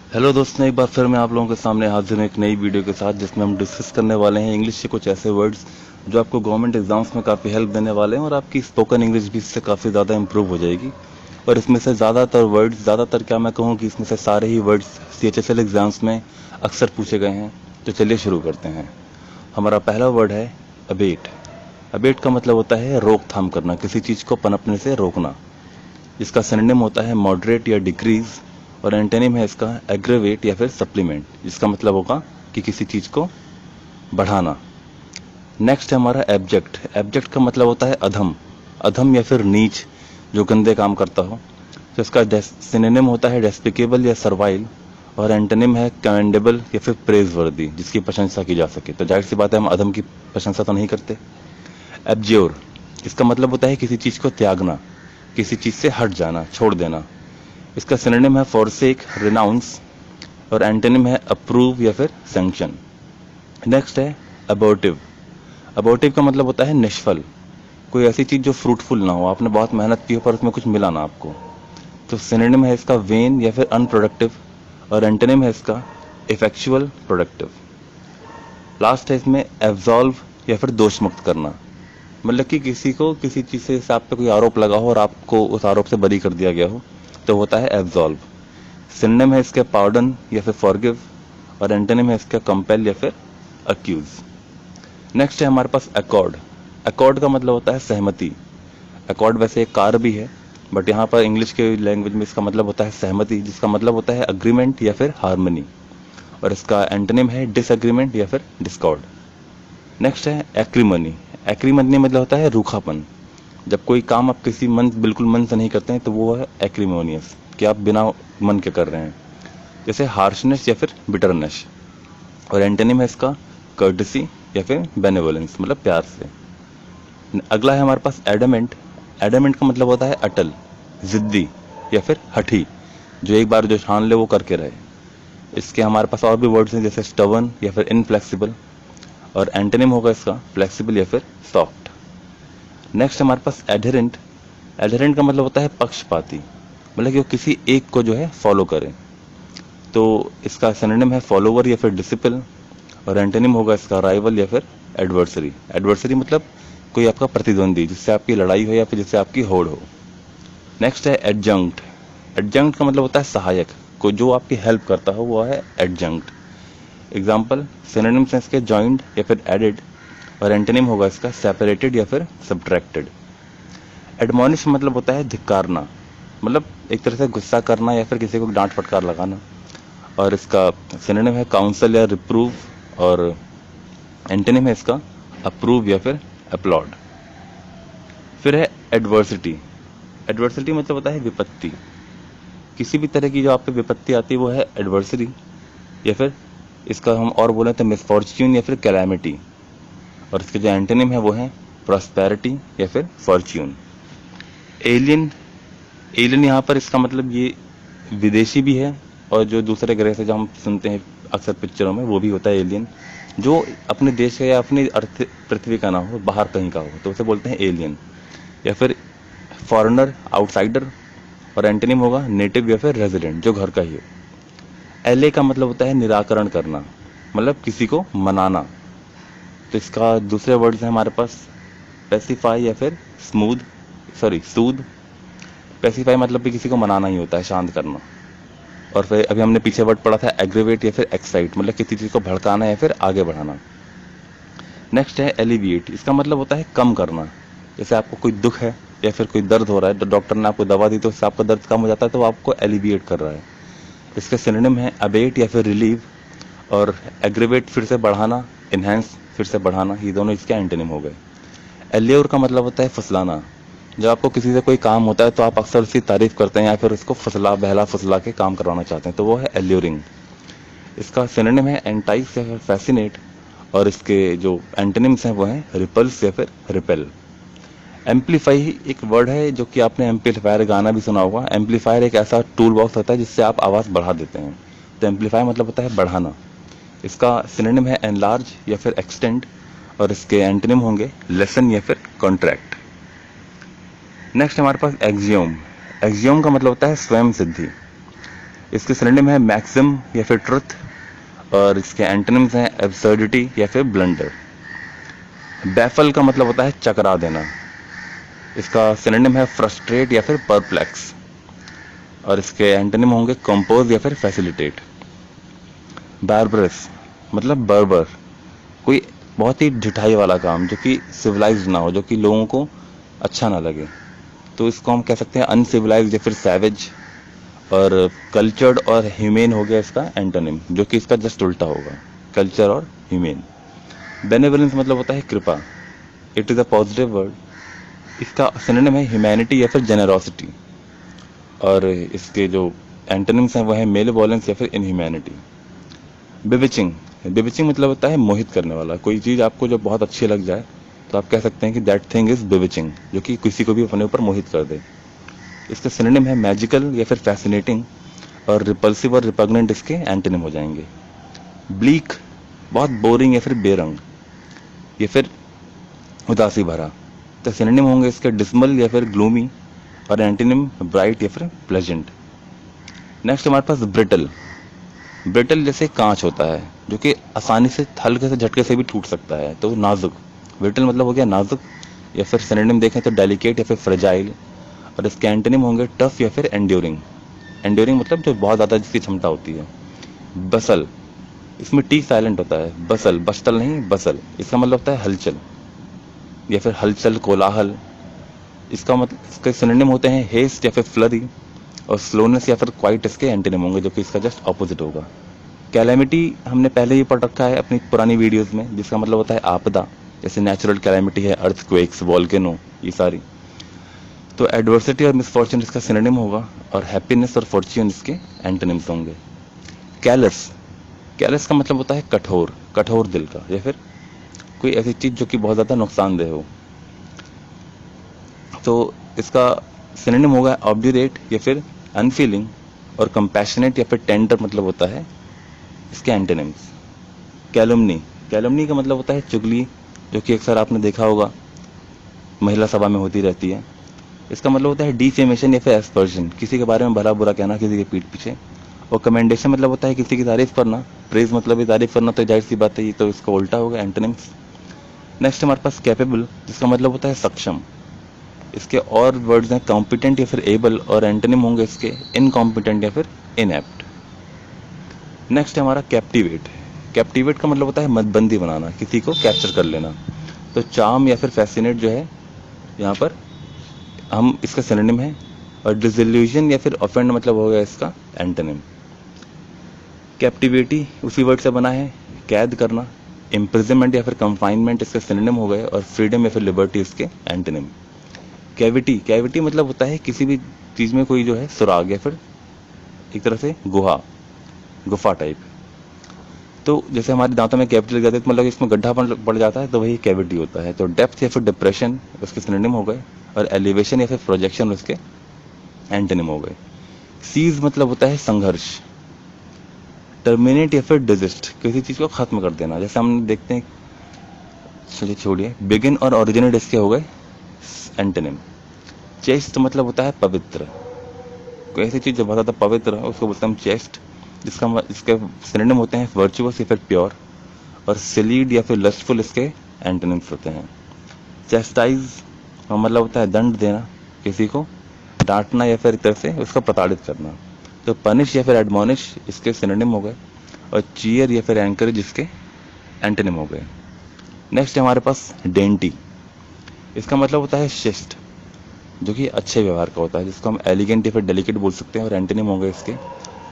Hello दोस्तों, एक बार फिर मैं आप लोगों के सामने हाजिर हूँ एक नई वीडियो के साथ, जिसमें हम डिस्कस करने वाले हैं इंग्लिश के कुछ ऐसे वर्ड्स जो आपको गवर्नमेंट एग्जाम्स में काफ़ी हेल्प देने वाले हैं और आपकी स्पोकन इंग्लिश भी इससे काफ़ी ज़्यादा इंप्रूव हो जाएगी। और इसमें से ज़्यादातर क्या मैं कहूँ कि इसमें से सारे ही वर्ड्स CHSL एग्जाम्स में अक्सर पूछे गए हैं। तो चलिए शुरू करते हैं। हमारा पहला वर्ड है अबेट। अबेट का मतलब होता है रोकथाम करना, किसी चीज़ को पनपने से रोकना। इसका सिनोनिम होता है मॉडरेट या डिक्रीज, और एंटोनिम है इसका एग्रेवेट या फिर सप्लीमेंट, जिसका मतलब होगा कि किसी चीज को बढ़ाना। नेक्स्ट है हमारा एब्जेक्ट। एब्जेक्ट का मतलब होता है अधम, अधम या फिर नीच, जो गंदे काम करता हो। तो इसका सिनोनिम होता है डेस्पिकेबल या सर्वाइल, और एंटोनिम है कमेंडेबल या फिर प्रेज वर्दी, जिसकी प्रशंसा की जा सके। तो जाहिर सी बात है, हम अधम की प्रशंसा तो नहीं करते। एब्ज्योर, इसका मतलब होता है किसी चीज को त्यागना, किसी चीज से हट जाना, छोड़ देना। इसका सिनोनिम है फॉरसेक, रिनाउंस, और एंटोनिम है अप्रूव या फिर सैंक्शन। नेक्स्ट है अबॉर्टिव। अबॉर्टिव का मतलब होता है निष्फल, कोई ऐसी चीज जो फ्रूटफुल ना हो, आपने बहुत मेहनत की हो पर उसमें कुछ मिला ना आपको। तो सिनोनिम है इसका वेन या फिर अनप्रोडक्टिव, और एंटोनिम है इसका इफेक्चुअल, प्रोडक्टिव। लास्ट है इसमें एब्जॉल्व या फिर दोष मुक्त करना, मतलब कि किसी को किसी चीज से आप पे कोई आरोप लगा हो और आपको उस आरोप से बरी कर दिया गया हो, तो होता है एब्जॉल्व। सिनोनिम है इसके पार्डन या फिर फॉरगिव, और एंटोनिम है इसका कंपेल या फिर अक्यूज। नेक्स्ट है हमारे पास अकॉर्ड। अकॉर्ड का मतलब होता है सहमति। अकॉर्ड वैसे एक कार भी है, बट यहाँ पर इंग्लिश के लैंग्वेज में इसका मतलब होता है सहमति, जिसका मतलब होता है अग्रीमेंट या फिर हार्मनी, और इसका एंटोनिम है डिसएग्रीमेंट या फिर डिस्कॉर्ड। नेक्स्ट है एक्रीमनी। एक्रीमनी मतलब होता है रूखापन। जब कोई काम आप बिल्कुल मन से नहीं करते हैं, तो वो है एक्रीमोनियस, कि आप बिना मन के कर रहे हैं। जैसे हार्शनेस या फिर बिटरनेस, और एंटोनिम है इसका कर्टसी या फिर बेनेवोलेंस, मतलब प्यार से। अगला है हमारे पास एडमेंट। एडमेंट का मतलब होता है अटल, जिद्दी या फिर हठी, जो एक बार जो ठान ले वो करके रहे। इसके हमारे पास और भी वर्ड्स हैं, जैसे स्टबन या फिर इनफ्लेक्सिबल, और एंटोनिम होगा इसका फ्लेक्सिबल या फिर सॉफ्ट। नेक्स्ट हमारे पास एडहेरेंट। एडहेरेंट का मतलब होता है पक्षपाती, मतलब कि वो किसी एक को जो है फॉलो करे। तो इसका सिनोनिम है फॉलोवर या फिर डिसिपल, और एंटोनिम होगा इसका राइवल या फिर एडवर्सरी। एडवर्सरी मतलब कोई आपका प्रतिद्वंदी, जिससे आपकी लड़ाई हो या फिर जिससे आपकी होड़ हो। नेक्स्ट है एडजंक्ट। एडजंक्ट का मतलब होता है सहायक, को जो आपकी हेल्प करता हो वो है एडजंक्ट। एग्जाम्पल सिनोनिम्स हैं इसके जॉइंट या फिर एडेड, और एंटोनिम होगा इसका सेपरेटेड या फिर सब्ट्रैक्टेड। एडमोनिश मतलब होता है धिक्कारना, मतलब एक तरह से गुस्सा करना या फिर किसी को डांट फटकार लगाना, और इसका सिनोनिम है काउंसल या रिप्रूव, और एंटोनिम है इसका अप्रूव या फिर अपलॉड। फिर है एडवर्सिटी। एडवर्सिटी मतलब होता है विपत्ति, किसी भी तरह की जो आप पे विपत्ति आती है वो है एडवर्सरी, या फिर इसका हम और बोले तो मिसफॉर्च्यून या फिर कैलामिटी, और इसके जो एंटोनिम है वो है प्रॉस्पेरिटी या फिर फॉर्च्यून। एलियन। एलियन यहाँ पर इसका मतलब ये विदेशी भी है, और जो दूसरे ग्रह से जो हम सुनते हैं अक्सर पिक्चरों में, वो भी होता है एलियन, जो अपने देश का या अपनी अर्थ पृथ्वी का ना हो, बाहर कहीं का हो, तो उसे बोलते हैं एलियन, या फिर फॉरेनर, आउटसाइडर, और एंटोनिम होगा नेटिव या फिर रेजिडेंट, जो घर का ही हो। एले का मतलब होता है निराकरण करना, मतलब किसी को मनाना। तो इसका दूसरे वर्ड्स हैं हमारे पास पेसिफाई या फिर सूद। पेसिफाई मतलब भी किसी को मनाना ही होता है, शांत करना। और फिर अभी हमने पीछे वर्ड पढ़ा था एग्रेवेट या फिर एक्साइट, मतलब किसी चीज को भड़काना या फिर आगे बढ़ाना। नेक्स्ट है एलिविएट। इसका मतलब होता है कम करना, जैसे आपको कोई दुख है या फिर कोई दर्द हो रहा है, तो डॉक्टर ने आपको दवा दी तो उससे आपका दर्द कम हो जाता है, तो वो आपको एलिविएट कर रहा है। इसके सिनोनिम है अबेट या फिर रिलीव, और एग्रेवेट फिर से बढ़ाना, इनहेंस फिर से बढ़ाना, ये दोनों इसके एंटोनिम हो गए। एल्योर का मतलब होता है फुसलाना। जब आपको किसी से कोई काम होता है तो आप अक्सर उसकी तारीफ करते हैं या फिर उसको बहला फुसला के काम करवाना चाहते हैं, तो वो है एल्योरिंग। इसका सिनोनिम है एंटाइस या फिर फैसिनेट, और इसके जो एंटोनिम्स हैं वो हैं रिपल्स या फिर रिपेल। एम्पलीफाई एक वर्ड है जो कि आपने एम्पलीफायर गाना भी सुना होगा। एम्पलीफायर एक ऐसा टूल बॉक्स होता है जिससे आप आवाज़ बढ़ा देते हैं, तो एम्पलीफाई मतलब होता है बढ़ाना। इसका सिनोनिम है एनलार्ज या फिर एक्सटेंड, और इसके एंटोनिम होंगे लेसन या फिर कॉन्ट्रैक्ट। नेक्स्ट हमारे पास एक्सियोम। एक्सियोम का मतलब होता है स्वयं सिद्धि। इसके सिनोनिम है मैक्सिम या फिर ट्रुथ, और इसके एंटोनिम्स हैं एब्सर्डिटी या फिर ब्लंडर। बैफल का मतलब होता है चकरा देना, इसका सिनोनिम है फ्रस्ट्रेट या फिर परप्लेक्स, और इसके एंटोनिम होंगे कंपोज या फिर फैसिलिटेट। बार्बरस मतलब बर्बर, कोई बहुत ही ढिठाई वाला काम जो कि सिविलाइज्ड ना हो, जो कि लोगों को अच्छा ना लगे, तो इसको हम कह सकते हैं अनसिविलाइज्ड या फिर सैवेज। और कल्चर्ड और ह्यूमेन हो गया इसका एंटोनिम, जो कि इसका जस्ट उल्टा होगा, कल्चर और ह्यूमेन। बेनेवलेंस मतलब होता है कृपा, it is a positive word, इसका सिनोनिम है ह्यूमैनिटी या फिर जेनरोसिटी, और इसके जो एंटोनिम्स हैं वो है मेलेवोलेंस या फिर इनह्यूमैनिटी। बिविचिंग, बिविचिंग मतलब होता है मोहित करने वाला, कोई चीज़ आपको जो बहुत अच्छी लग जाए तो आप कह सकते हैं कि दैट थिंग इज बिविचिंग, जो कि किसी को भी अपने ऊपर मोहित कर दे। इसका सिनोनिम है मैजिकल या फिर फैसिनेटिंग, और रिपल्सिव और रिपग्नेंट इसके एंटोनिम हो जाएंगे। ब्लीक बहुत बोरिंग या फिर बेरंग या फिर उदासी भरा, तो सिनोनिम होंगे इसके डिस्मल या फिर ग्लूमी, और एंटोनिम ब्राइट या फिर प्लेजेंट। नेक्स्ट हमारे पास ब्रिटल। ब्रिटल जैसे कांच होता है जो कि आसानी से हल्के से झटके से भी टूट सकता है, तो नाजुक। ब्रिटल मतलब हो गया नाजुक, या फिर सिनोनिम देखें तो डेलिकेट या फिर फ्रेजाइल, और इसके एंटोनिम होंगे टफ या फिर एंड्योरिंग। एंड्योरिंग मतलब जो बहुत ज़्यादा जिसकी क्षमता होती है। बसल, इसमें टी साइलेंट होता है, बसल, बस्टल नहीं बसल, इसका मतलब होता है हलचल या फिर हलचल कोलाहल। इसका मतलब इसके सिनोनिम होते हैं हेस्ट या फिर फ्लरी, और स्लोनेस या फिर क्वाइट इसके एंटोनिम होंगे, जो कि इसका जस्ट ऑपोजिट होगा। कैलेमिटी हमने पहले ही पढ़ रखा है अपनी पुरानी वीडियोस में, जिसका मतलब होता है आपदा, जैसे नेचुरल कैलेमिटी है, अर्थक्वेक्स, वॉल्केनो, ये सारी। तो एडवर्सिटी और मिसफॉर्चून इसका सिनोनिम होगा, और हैप्पीनेस और फॉर्च्यून इसके एंटोनिम्स होंगे। कैलस, कैलस का मतलब होता है कठोर, कठोर दिल का, या फिर कोई ऐसी चीज जो कि बहुत ज्यादा नुकसानदेह हो। तो इसका सिनोनिम होगा ऑब्ड्यूरेट या फिर अनफीलिंग, और कंपैशनेट या फिर टेंडर मतलब होता है इसके एंटोनिम्स। कैलुमनी, कैलुमनी का मतलब होता है चुगली, जो कि अक्सर आपने देखा होगा महिला सभा में होती रहती है। इसका मतलब होता है डिफेमेशन या फिर एस्पर्जन, किसी के बारे में भला बुरा कहना किसी के पीठ पीछे। और कमेंडेशन मतलब होता है किसी की तारीफ करना, प्रेज मतलब भी तारीफ करना, तो जाहिर सी बात है ये तो इसका उल्टा होगा एंटोनिम्स। नेक्स्ट हमारे पास कैपेबल, जिसका मतलब होता है सक्षम। इसके और वर्ड्स हैं कॉम्पिटेंट या फिर एबल, और एंटोनिम होंगे इसके इनकॉम्पिटेंट या फिर इनएप्ट। नेक्स्ट है हमारा कैप्टिवेट। कैप्टिवेट का मतलब होता है मदबंदी बनाना, किसी को कैप्चर कर लेना। तो चार्म या फिर फैसिनेट जो है यहाँ पर हम इसका सिनोनिम है, और डिसइल्यूजन या फिर ऑफेंड मतलब हो गया इसका एंटोनिम। कैप्टिविटी उसी वर्ड से बना है, कैद करना। इम्प्रिजनमेंट या फिर कंफाइनमेंट इसके सिनोनिम हो गए, और फ्रीडम या फिर लिबर्टी इसके एंटोनिम। कैविटी, कैविटी मतलब होता है किसी भी चीज में कोई जो है सुराग या फिर एक तरह से गुहा, गुफा टाइप। तो जैसे हमारे दांतों में कैविटी लग जाती है तो मतलब इसमें गड्ढा पड़ जाता है, तो वही कैविटी होता है। तो डेप्थ या फिर डिप्रेशन उसके सिनोनिम हो गए, और एलिवेशन या फिर प्रोजेक्शन उसके एंटोनिम हो गए। सीज मतलब होता है संघर्ष। टर्मिनेट या फिर डिजिस्ट, किसी चीज को खत्म कर देना, जैसे हम देखते हैं, चलिए छोड़िए। बिगिन और ओरिजिनेट इसके हो गए एंटोनिम। चेस्ट मतलब होता है पवित्र, कोई ऐसी चीज जो बहुत ज्यादा पवित्र है उसको बोलते हैं हम चेस्ट, इसके सिनोनिम होते हैं वर्चुअस या फिर प्योर, और सिलीड या फिर लस्टफुल इसके एंटोनिम्स होते हैं। चेस्टाइज मतलब होता है दंड देना, किसी को डांटना या फिर एक तरह से उसको प्रताड़ित करना। तो पनिश या फिर एडमोनिश इसके सिनोनिम हो गए, और चीयर या फिर एंकरेज इसके एंटोनिम हो गए। नेक्स्ट है हमारे पास डेंटी, इसका मतलब होता है शिष्ट, जो कि अच्छे व्यवहार का होता है, जिसको हम एलिगेंट या फिर डेलिकेट बोल सकते हैं, और एंटोनिम हो गए इसके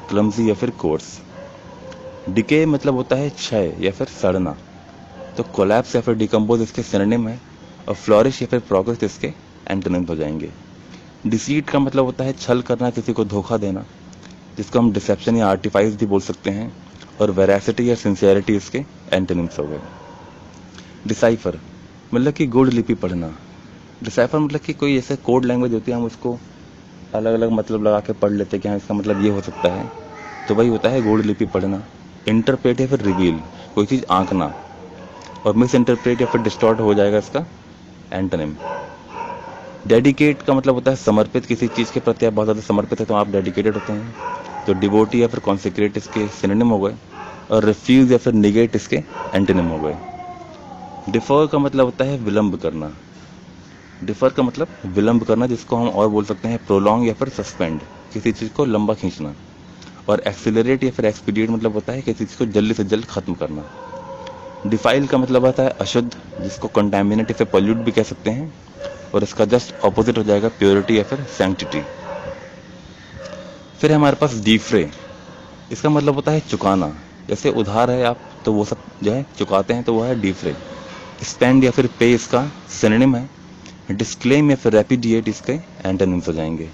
क्लमसी या फिर कोर्स। डिके मतलब होता है क्षय या फिर सड़ना, तो कोलैप्स या फिर डिकम्पोज इसके सिनोनिम है, और फ्लोरिश या फिर प्रोग्रेस इसके एंटोनिम्स हो जाएंगे। डिसीट का मतलब होता है छल करना, किसी को धोखा देना, जिसको हम डिसेप्शन या आर्टिफाइस भी बोल सकते हैं, और वेरासिटी या सिंसियरिटी इसके एंटोनिम्स हो गए। डिसाइफर मतलब कि गुड़ लिपि पढ़ना। डिसाइफर मतलब कि कोई ऐसे कोड लैंग्वेज होती है, हम उसको अलग अलग मतलब लगा के पढ़ लेते हैं कि हाँ इसका मतलब ये हो सकता है, तो वही होता है गुड़ लिपि पढ़ना। इंटरप्रेट या फिर रिवील, कोई चीज़ आंकना, और मिस इंटरप्रेट या फिर डिस्टॉर्ट हो जाएगा इसका एंटोनिम। डेडिकेट का मतलब होता है समर्पित, किसी चीज़ के प्रति आप बहुत ज़्यादा समर्पित है तो आप डेडिकेटेड होते हैं। तो डिवोटी या फिर कॉन्सेक्रेट इसके सिनोनिम हो गए, और रिफ्यूज या फिर निगेट इसके एंटोनिम हो गए। डिफर का मतलब होता है विलंब करना। डिफर का मतलब विलंब करना, जिसको हम और बोल सकते हैं प्रोलॉन्ग या फिर सस्पेंड, किसी चीज़ को लंबा खींचना। और एक्सीलरेट या फिर एक्सपीडिएट मतलब होता है किसी चीज़ को जल्दी से जल्द खत्म करना। डिफाइल का मतलब आता है अशुद्ध, जिसको कंटामिनेट या फिर पॉल्यूट भी कह सकते हैं, और इसका जस्ट ऑपोजिट हो जाएगा प्योरिटी या फिर सैंक्टिटी। फिर है हमारे पास डिफ्रे। इसका मतलब होता है चुकाना। जैसे उधार है आप, तो वो सब जो है चुकाते हैं, तो वो है डिफ्रे। स्पेंड या फिर पे इसका सिनोनिम है। डिस्क्लेम या फिर रेपिडिएट इसके एंटोनिम्स हो जाएंगे।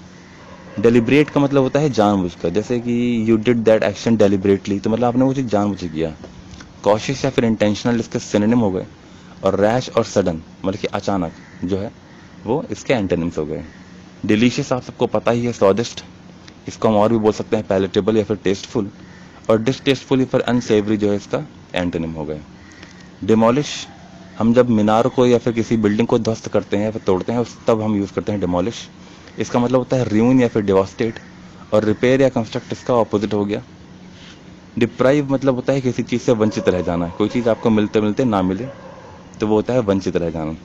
डेलिब्रेट का मतलब होता है जानबूझकर, जैसे कि you did that action deliberately, तो मतलब आपने वो चीज़ जानबूझ के किया। कॉशियस या फिर इंटेंशनल इसके सिनोनिम हो गए। और रैश और सडन मतलब कि अचानक जो है वो इसके एंटोनिम्स हो गए। डिलीशियस आप सबको पता ही है, स्वादिष्ट। इसको हम और भी बोल सकते हैं पैलेटेबल या फिर टेस्टफुल। और डिसटेस्टफुल या फिर अनसेवरी जो है इसका एंटोनिम हो गए। डिमोलिश, हम जब मीनार को या फिर किसी बिल्डिंग को ध्वस्त करते हैं या फिर तोड़ते हैं, तब हम यूज़ करते हैं डिमोलिश। इसका मतलब होता है रियून या फिर डिवास्टेट। और रिपेयर या कंस्ट्रक्ट इसका ऑपोजिट हो गया। डिप्राइव मतलब होता है किसी चीज़ से वंचित रह जाना। कोई चीज़ आपको मिलते मिलते ना मिले, तो वो होता है वंचित रह जाना।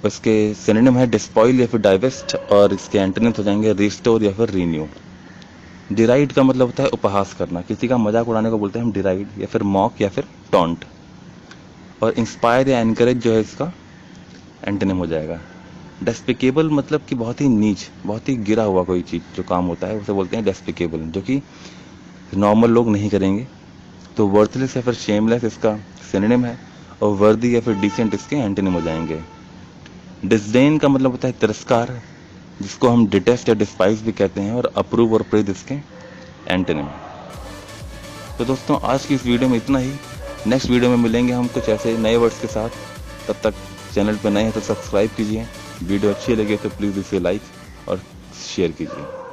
उसके सिनोनिम है डिस्पॉइल या फिर डाइवेस्ट, और इसके एंटोनिम्स हो जाएंगे रिस्टोर या फिर रीन्यू। डिराइड का मतलब होता है उपहास करना, किसी का मजाक उड़ाने को बोलते हैं हम डिराइड, या फिर मॉक या फिर टॉन्ट। और इंस्पायर या एनकरेज जो है इसका एंटोनिम हो जाएगा। डेस्पिकेबल मतलब कि बहुत ही नीच, बहुत ही गिरा हुआ कोई चीज़ जो काम होता है, उसे बोलते हैं डेस्पिकेबल, जो कि नॉर्मल लोग नहीं करेंगे। तो वर्थलेस या फिर शेमलेस इसका सिनोनिम है। और वर्दी या फिर डिसेंट इसके एंटोनिम हो जाएंगे। डिसडेन का मतलब होता है तिरस्कार, जिसको हम डिटेस्ट या डिस्पाइस भी कहते हैं। और अप्रूव और प्रेज इसके एंटोनिम। तो दोस्तों आज की इस वीडियो में इतना ही। नेक्स्ट वीडियो में मिलेंगे हम कुछ ऐसे नए वर्ड्स के साथ। तब तक चैनल पर नए हैं तो सब्सक्राइब कीजिए। वीडियो अच्छी लगे तो प्लीज़ इसे लाइक और शेयर कीजिए।